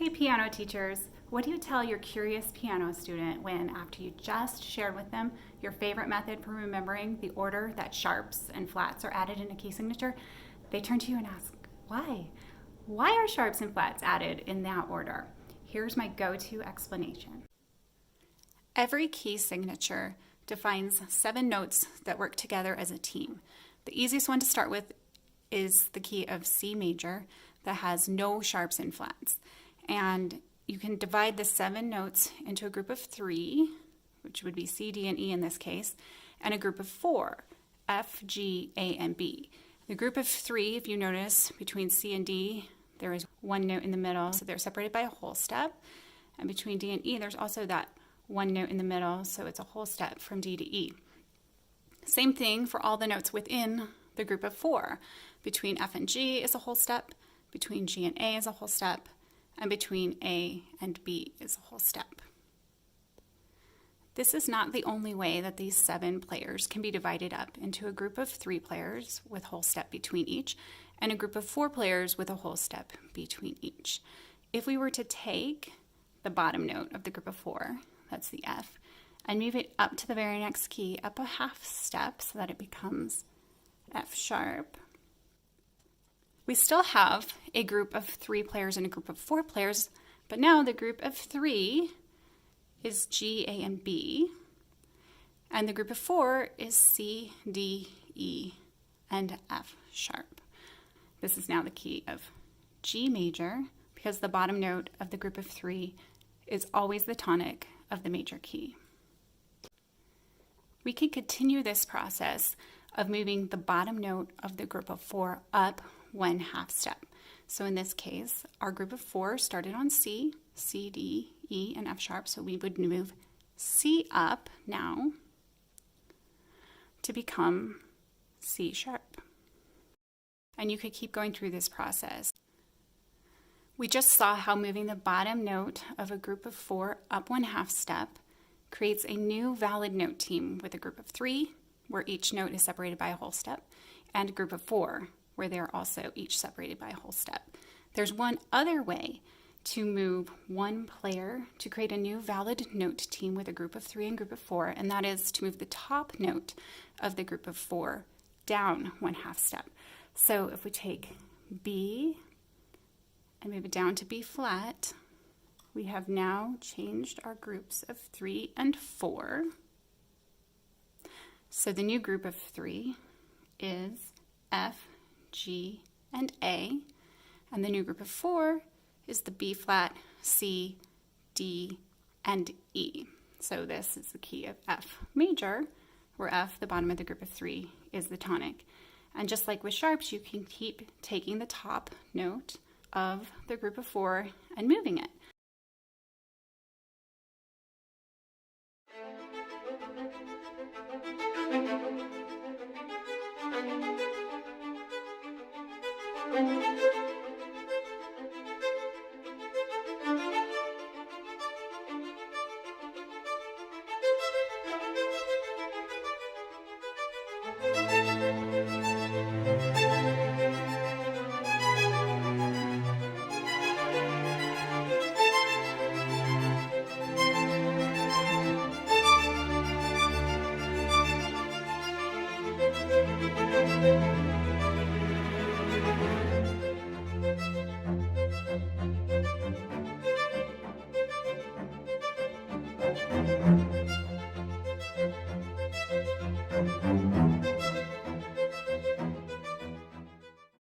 Hey piano teachers, what do you tell your curious piano student when, after you just shared with them your favorite method for remembering the order that sharps and flats are added in a key signature, they turn to you and ask, why? Why are sharps and flats added in that order? Here's my go-to explanation. Every key signature defines 7 notes that work together as a team. The easiest one to start with is the key of C major that has no sharps and flats. And you can divide the 7 notes into a group of 3, which would be C, D, and E in this case, and a group of 4, F, G, A, and B. The group of 3, if you notice, between C and D, there is one note in the middle, so they're separated by a whole step. And between D and E, there's also that one note in the middle, so it's a whole step from D to E. Same thing for all the notes within the group of 4. Between F and G is a whole step, between G and A is a whole step, and between A and B is a whole step. This is not the only way that these 7 players can be divided up into a group of 3 players with whole step between each, and a group of 4 players with a whole step between each. If we were to take the bottom note of the group of 4, that's the F, and move it up to the very next key, up a half step so that it becomes F sharp, we still have a group of 3 players and a group of 4 players, but now the group of 3 is G, A, and B, and the group of 4 is C, D, E, and F sharp. This is now the key of G major because the bottom note of the group of 3 is always the tonic of the major key. We can continue this process of moving the bottom note of the group of 4 up 1 half step. So in this case, our group of 4 started on C, C, D, E, and F sharp, so we would move C up now to become C sharp. And you could keep going through this process. We just saw how moving the bottom note of a group of 4 up 1 half step creates a new valid note team with a group of 3, where each note is separated by a whole step, and a group of 4, where they're also each separated by a whole step. There's one other way to move one player to create a new valid note team with a group of 3 and group of 4, and that is to move the top note of the group of 4 down 1 half step. So if we take B and move it down to B flat, we have now changed our groups of 3 and 4. So the new group of 3 is F, G, and A, and the new group of 4 is the B flat, C, D, and E. So this is the key of F major, where F, the bottom of the group of 3, is the tonic. And just like with sharps, you can keep taking the top note of the group of 4 and moving it.